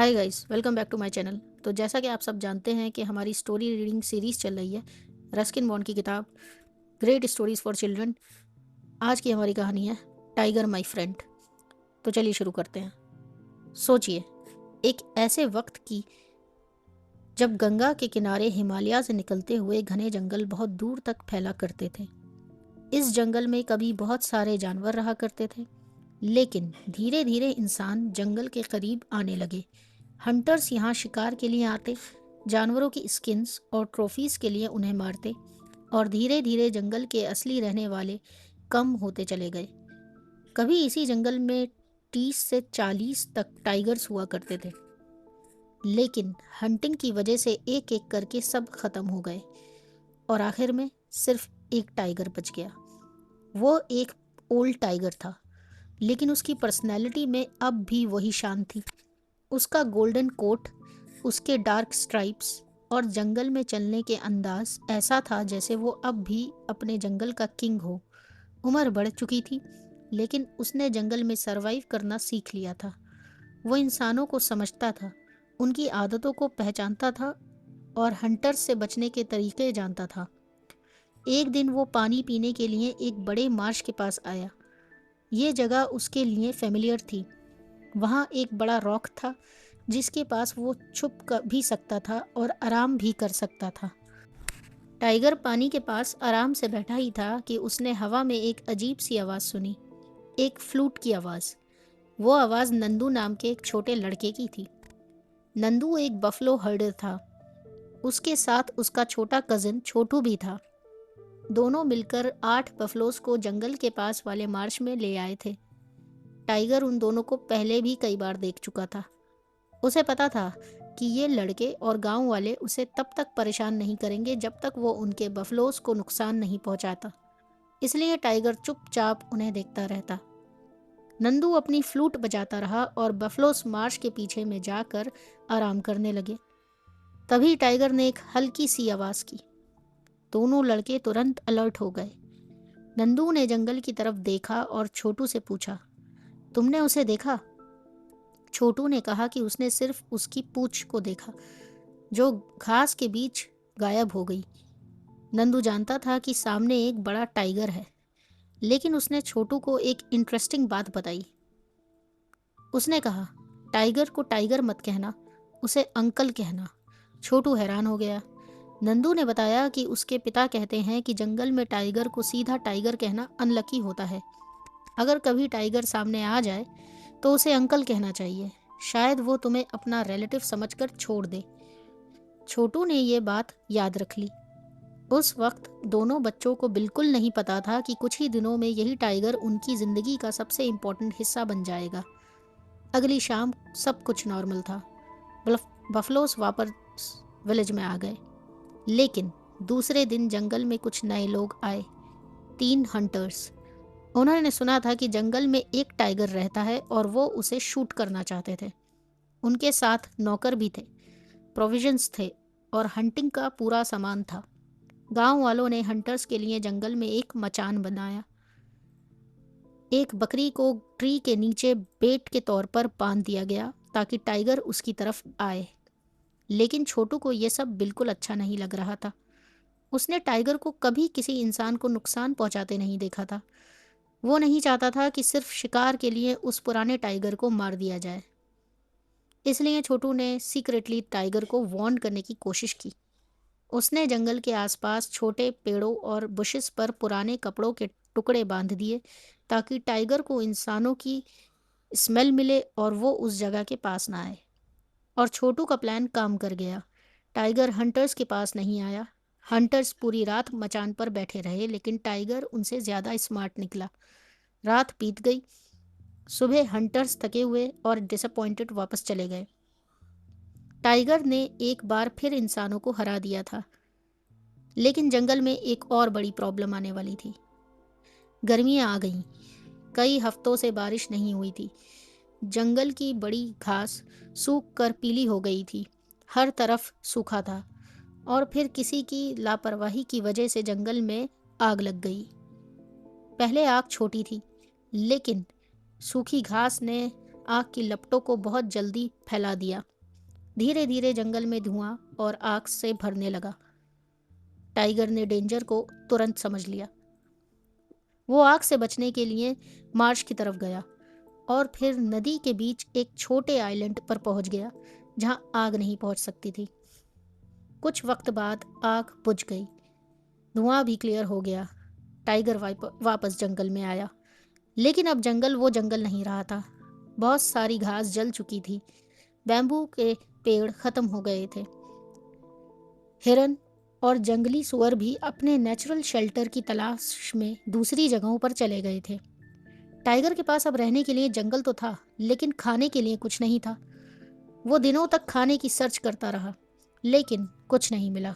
Hi guys, welcome back to my channel. तो जैसा कि आप सब जानते हैं कि हमारी स्टोरी रीडिंग सीरीज़ चल रही है रस्किन बॉन्ड की किताब ग्रेट स्टोरीज फॉर चिल्ड्रन। आज की हमारी कहानी है टाइगर माय फ्रेंड। तो चलिए शुरू करते हैं। सोचिए, एक ऐसे वक्त की जब गंगा के किनारे हिमालय से निकलते हुए घने जंगल बहुत दूर तक फैला करते थे। इस जंगल में कभी बहुत सारे जानवर रहा करते थे, लेकिन धीरे धीरे इंसान जंगल के करीब आने लगे। हंटर्स यहाँ शिकार के लिए आते, जानवरों की स्किन्स और ट्रॉफीज के लिए उन्हें मारते, और धीरे धीरे जंगल के असली रहने वाले कम होते चले गए। कभी इसी जंगल में 30 से 40 तक टाइगर्स हुआ करते थे, लेकिन हंटिंग की वजह से एक एक करके सब खत्म हो गए और आखिर में सिर्फ एक टाइगर बच गया। वो एक ओल्ड टाइगर था, लेकिन उसकी पर्सनैलिटी में अब भी वही शान थी। उसका गोल्डन कोट, उसके डार्क स्ट्राइप्स और जंगल में चलने के अंदाज ऐसा था जैसे वो अब भी अपने जंगल का किंग हो। उम्र बढ़ चुकी थी, लेकिन उसने जंगल में सरवाइव करना सीख लिया था। वो इंसानों को समझता था, उनकी आदतों को पहचानता था और हंटर्स से बचने के तरीके जानता था। एक दिन वो पानी पीने के लिए एक बड़े मार्श के पास आया। ये जगह उसके लिए फेमिलियर थी। वहाँ एक बड़ा रॉक था जिसके पास वो भी सकता था और आराम भी कर सकता था। टाइगर पानी के पास आराम से बैठा ही था कि उसने हवा में एक अजीब सी आवाज़ सुनी, एक फ्लूट की आवाज़। वो आवाज़ नंदू नाम के एक छोटे लड़के की थी। नंदू एक बफलो हर्डर था। उसके साथ उसका छोटा कज़न छोटू भी था। दोनों मिलकर 8 बफलोस को जंगल के पास वाले मार्श में ले आए थे। टाइगर उन दोनों को पहले भी कई बार देख चुका था। उसे पता था कि ये लड़के और गांव वाले उसे तब तक परेशान नहीं करेंगे जब तक वो उनके बफलोस को नुकसान नहीं पहुंचाता। इसलिए टाइगर चुपचाप उन्हें देखता रहता। नंदू अपनी फ्लूट बजाता रहा और बफलोस मार्श के पीछे में जाकर आराम करने लगे। तभी टाइगर ने एक हल्की सी आवाज़ की। दोनों लड़के तुरंत अलर्ट हो गए। नंदू ने जंगल की तरफ देखा और छोटू से पूछा, तुमने उसे देखा? छोटू ने कहा कि उसने सिर्फ उसकी पूंछ को देखा, जो घास के बीच गायब हो गई। नंदू जानता था कि सामने एक बड़ा टाइगर है, लेकिन उसने छोटू को एक इंटरेस्टिंग बात बताई। उसने कहा, टाइगर को टाइगर मत कहना, उसे अंकल कहना। छोटू हैरान हो गया। नंदू ने बताया कि उसके पिता कहते हैं कि जंगल में टाइगर को सीधा टाइगर कहना अनलकी होता है। अगर कभी टाइगर सामने आ जाए तो उसे अंकल कहना चाहिए। शायद वो तुम्हें अपना रिलेटिव समझकर छोड़ दे। छोटू ने ये बात याद रख ली। उस वक्त दोनों बच्चों को बिल्कुल नहीं पता था कि कुछ ही दिनों में यही टाइगर उनकी जिंदगी का सबसे इम्पोर्टेंट हिस्सा बन जाएगा। अगली शाम सब कुछ नॉर्मल था। बफलोस वापस विलेज में आ गए, लेकिन दूसरे दिन जंगल में कुछ नए लोग आए, 3 हंटर्स। उन्होंने सुना था कि जंगल में एक टाइगर रहता है और वो उसे शूट करना चाहते थे। उनके साथ नौकर भी थे, प्रोविजंस थे और हंटिंग का पूरा सामान था। गांव वालों ने हंटर्स के लिए जंगल में एक मचान बनाया। एक बकरी को ट्री के नीचे बेट के तौर पर बांध दिया गया ताकि टाइगर उसकी तरफ आए। लेकिन छोटू को यह सब बिल्कुल अच्छा नहीं लग रहा था। उसने टाइगर को कभी किसी इंसान को नुकसान पहुंचाते नहीं देखा था। वो नहीं चाहता था कि सिर्फ शिकार के लिए उस पुराने टाइगर को मार दिया जाए। इसलिए छोटू ने सीक्रेटली टाइगर को वार्न करने की कोशिश की। उसने जंगल के आसपास छोटे पेड़ों और बुशेस पर पुराने कपड़ों के टुकड़े बांध दिए ताकि टाइगर को इंसानों की स्मेल मिले और वो उस जगह के पास ना आए। और छोटू का प्लान काम कर गया। टाइगर हंटर्स के पास नहीं आया। हंटर्स पूरी रात मचान पर बैठे रहे, लेकिन टाइगर उनसे ज़्यादा स्मार्ट निकला। रात बीत गई। सुबह हंटर्स थके हुए और डिसअपॉइंटेड वापस चले गए। टाइगर ने एक बार फिर इंसानों को हरा दिया था, लेकिन जंगल में एक और बड़ी प्रॉब्लम आने वाली थी। गर्मियां आ गईं। कई हफ्तों से बारिश नहीं हुई थी। जंगल की बड़ी घास सूख कर पीली हो गई थी। हर तरफ सूखा था और फिर किसी की लापरवाही की वजह से जंगल में आग लग गई। पहले आग छोटी थी, लेकिन सूखी घास ने आग की लपटों को बहुत जल्दी फैला दिया। धीरे धीरे जंगल में धुआं और आग से भरने लगा। टाइगर ने डेंजर को तुरंत समझ लिया। वो आग से बचने के लिए मार्श की तरफ गया और फिर नदी के बीच एक छोटे आइलैंड पर पहुंच गया जहां आग नहीं पहुंच सकती थी। कुछ वक्त बाद आग बुझ गई, धुआं भी क्लियर हो गया। टाइगर वापस जंगल में आया, लेकिन अब जंगल वो जंगल नहीं रहा था। बहुत सारी घास जल चुकी थी, बैम्बू के पेड़ खत्म हो गए थे। हिरन और जंगली सुअर भी अपने नेचुरल शेल्टर की तलाश में दूसरी जगहों पर चले गए थे। टाइगर के पास अब रहने के लिए जंगल तो था, लेकिन खाने के लिए कुछ नहीं था। वो दिनों तक खाने की सर्च करता रहा, लेकिन कुछ नहीं मिला।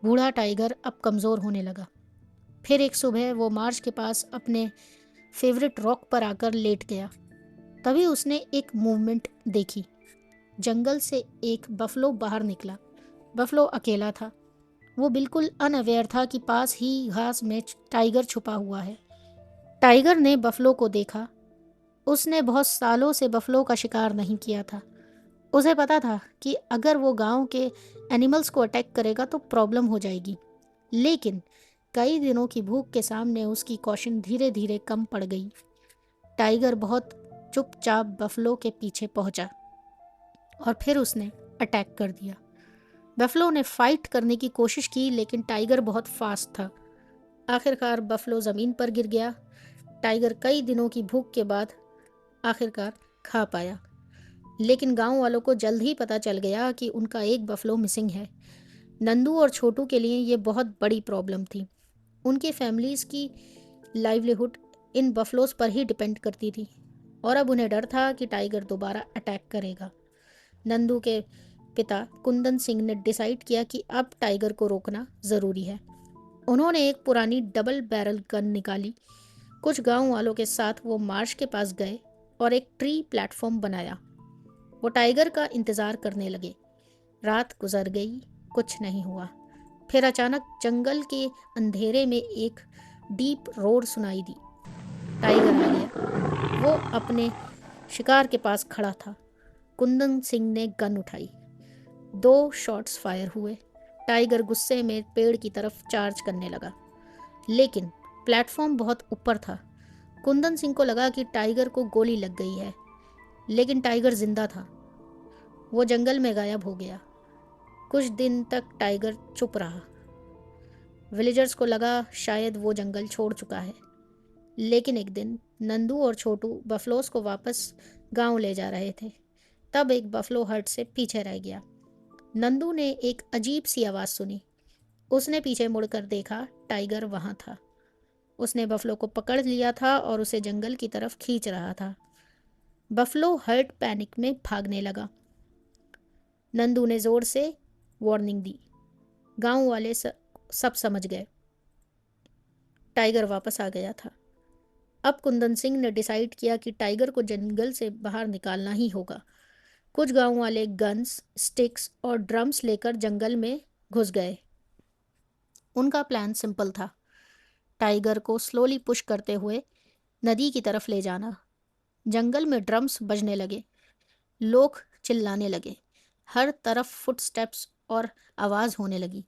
बूढ़ा टाइगर अब कमज़ोर होने लगा। फिर एक सुबह वो मार्श के पास अपने फेवरेट रॉक पर आकर लेट गया। तभी उसने एक मूवमेंट देखी। जंगल से एक बफलो बाहर निकला। बफलो अकेला था। वो बिल्कुल अनअवेयर था कि पास ही घास में टाइगर छुपा हुआ है। टाइगर ने बफलो को देखा। उसने बहुत सालों से बफलो का शिकार नहीं किया था। उसे पता था कि अगर वो गांव के एनिमल्स को अटैक करेगा तो प्रॉब्लम हो जाएगी, लेकिन कई दिनों की भूख के सामने उसकी कॉशन धीरे धीरे कम पड़ गई। टाइगर बहुत चुपचाप बफलो के पीछे पहुंचा और फिर उसने अटैक कर दिया। बफलो ने फाइट करने की कोशिश की, लेकिन टाइगर बहुत फास्ट था। आखिरकार बफलो ज़मीन पर गिर गया। टाइगर कई दिनों की भूख के बाद आखिरकार खा पाया, लेकिन गांव वालों को जल्द ही पता चल गया कि उनका एक बफलो मिसिंग है। नंदू और छोटू के लिए ये बहुत बड़ी प्रॉब्लम थी। उनके फैमिलीज़ की लाइवलीहुड इन बफलोज पर ही डिपेंड करती थी, और अब उन्हें डर था कि टाइगर दोबारा अटैक करेगा। नंदू के पिता कुंदन सिंह ने डिसाइड किया कि अब टाइगर को रोकना ज़रूरी है। उन्होंने एक पुरानी डबल बैरल गन निकाली। कुछ गांव वालों के साथ वो मार्श के पास गए और एक ट्री प्लेटफॉर्म बनाया। वो टाइगर का इंतज़ार करने लगे। रात गुजर गई, कुछ नहीं हुआ। फिर अचानक जंगल के अंधेरे में एक डीप रोर सुनाई दी। टाइगर आ गया। वो अपने शिकार के पास खड़ा था। कुंदन सिंह ने गन उठाई। 2 शॉट्स फायर हुए। टाइगर गुस्से में पेड़ की तरफ चार्ज करने लगा, लेकिन प्लेटफॉर्म बहुत ऊपर था। कुंदन सिंह को लगा कि टाइगर को गोली लग गई है, लेकिन टाइगर जिंदा था। वो जंगल में गायब हो गया। कुछ दिन तक टाइगर चुप रहा। विलेजर्स को लगा शायद वो जंगल छोड़ चुका है। लेकिन एक दिन नंदू और छोटू बफलोस को वापस गांव ले जा रहे थे। तब एक बफलो हर्ट से पीछे रह गया। नंदू ने एक अजीब सी आवाज़ सुनी। उसने पीछे मुड़कर देखा, टाइगर वहाँ था। उसने बफलो को पकड़ लिया था और उसे जंगल की तरफ खींच रहा था। बफलो हर्ट पैनिक में भागने लगा। नंदू ने ज़ोर से वार्निंग दी। गांव वाले सब समझ गए। टाइगर वापस आ गया था। अब कुंदन सिंह ने डिसाइड किया कि टाइगर को जंगल से बाहर निकालना ही होगा। कुछ गांव वाले गन्स, स्टिक्स और ड्रम्स लेकर जंगल में घुस गए। उनका प्लान सिंपल था, टाइगर को स्लोली पुश करते हुए नदी की तरफ ले जाना। जंगल में ड्रम्स बजने लगे, लोग चिल्लाने लगे, हर तरफ फुटस्टेप्स और आवाज़ होने लगी।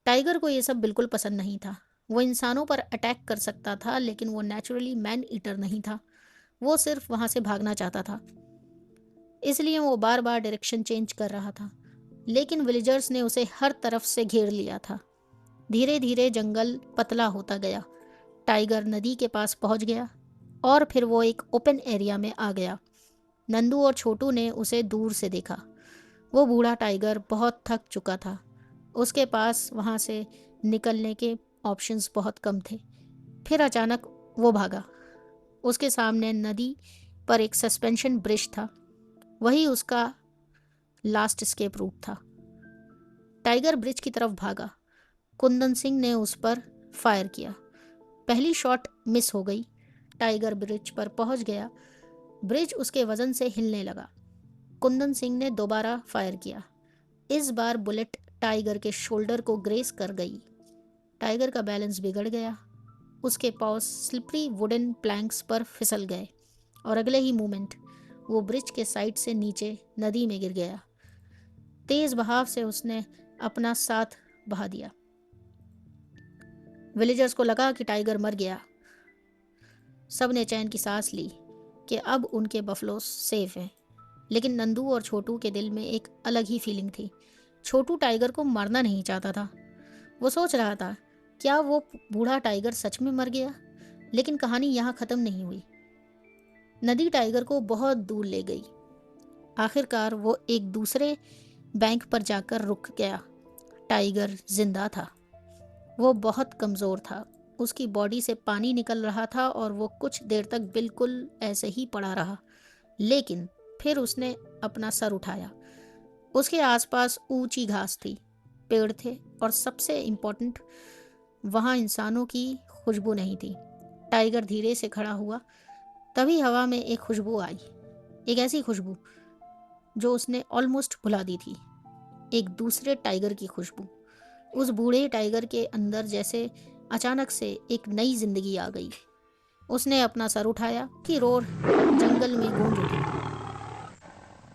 टाइगर को ये सब बिल्कुल पसंद नहीं था। वो इंसानों पर अटैक कर सकता था, लेकिन वो नेचुरली मैन ईटर नहीं था। वो सिर्फ वहाँ से भागना चाहता था, इसलिए वो बार बार डायरेक्शन चेंज कर रहा था। लेकिन विलेजर्स ने उसे हर तरफ से घेर लिया था। धीरे धीरे जंगल पतला होता गया। टाइगर नदी के पास पहुंच गया और फिर वो एक ओपन एरिया में आ गया। नंदू और छोटू ने उसे दूर से देखा। वो बूढ़ा टाइगर बहुत थक चुका था। उसके पास वहाँ से निकलने के ऑप्शंस बहुत कम थे। फिर अचानक वो भागा। उसके सामने नदी पर एक सस्पेंशन ब्रिज था। वही उसका लास्ट एस्केप रूट था। टाइगर ब्रिज की तरफ भागा। कुंदन सिंह ने उस पर फायर किया। पहली शॉट मिस हो गई। टाइगर ब्रिज पर पहुंच गया। ब्रिज उसके वजन से हिलने लगा। कुंदन सिंह ने दोबारा फायर किया। इस बार बुलेट टाइगर के शोल्डर को ग्रेस कर गई। टाइगर का बैलेंस बिगड़ गया। उसके पाँव स्लिपरी वुडन प्लैंक्स पर फिसल गए और अगले ही मोमेंट वो ब्रिज के साइड से नीचे नदी में गिर गया। तेज बहाव से उसने अपना साथ बहा दिया। विलेजर्स को लगा कि टाइगर मर गया। सब ने चैन की सांस ली कि अब उनके बफलो सेफ हैं। लेकिन नंदू और छोटू के दिल में एक अलग ही फीलिंग थी। छोटू टाइगर को मारना नहीं चाहता था। वो सोच रहा था, क्या वो बूढ़ा टाइगर सच में मर गया? लेकिन कहानी यहाँ खत्म नहीं हुई। नदी टाइगर को बहुत दूर ले गई। आखिरकार वो एक दूसरे बैंक पर जाकर रुक गया। टाइगर जिंदा था। वो बहुत कमज़ोर था। उसकी बॉडी से पानी निकल रहा था और वो कुछ देर तक बिल्कुल ऐसे ही पड़ा रहा। लेकिन फिर उसने अपना सर उठाया। उसके आसपास ऊंची घास थी, पेड़ थे और सबसे इम्पोर्टेंट, वहाँ इंसानों की खुशबू नहीं थी। टाइगर धीरे से खड़ा हुआ। तभी हवा में एक खुशबू आई, एक ऐसी खुशबू जो उसने ऑलमोस्ट भुला दी थी। एक दूसरे टाइगर की खुशबू। उस बूढ़े टाइगर के अंदर जैसे अचानक से एक नई जिंदगी आ गई। उसने अपना सर उठाया कि रोर जंगल में गूंज उठी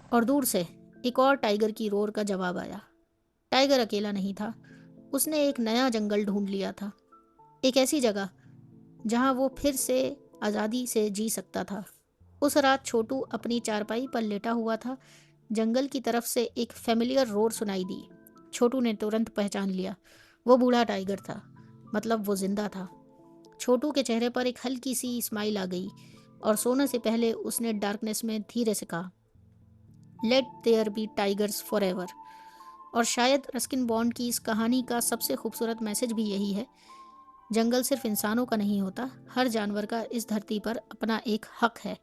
और दूर से एक और टाइगर की रोर का जवाब आया। टाइगर अकेला नहीं था। उसने एक नया जंगल ढूंढ लिया था, एक ऐसी जगह जहां वो फिर से आज़ादी से जी सकता था। उस रात छोटू अपनी चारपाई पर लेटा हुआ था। जंगल की तरफ से एक फेमिलियर रोर सुनाई दी। छोटू ने तुरंत पहचान लिया, वो बूढ़ा टाइगर था। मतलब वो जिंदा था। छोटू के चेहरे पर एक हल्की सी स्माइल आ गई और सोने से पहले उसने डार्कनेस में धीरे से कहा, let there be tigers forever. और शायद रस्किन बॉन्ड की इस कहानी का सबसे खूबसूरत मैसेज भी यही है, जंगल सिर्फ इंसानों का नहीं होता, हर जानवर का इस धरती पर अपना एक हक है।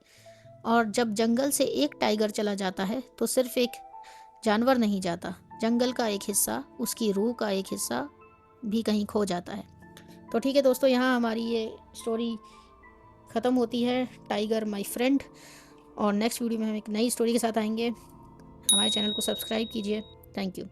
और जब जंगल से एक टाइगर चला जाता है तो सिर्फ एक जानवर नहीं जाता, जंगल का एक हिस्सा, उसकी रूह का एक हिस्सा भी कहीं खो जाता है। तो ठीक है दोस्तों, यहाँ हमारी ये स्टोरी ख़त्म होती है, टाइगर माय फ्रेंड। और नेक्स्ट वीडियो में हम एक नई स्टोरी के साथ आएंगे। हमारे चैनल को सब्सक्राइब कीजिए। Thank you.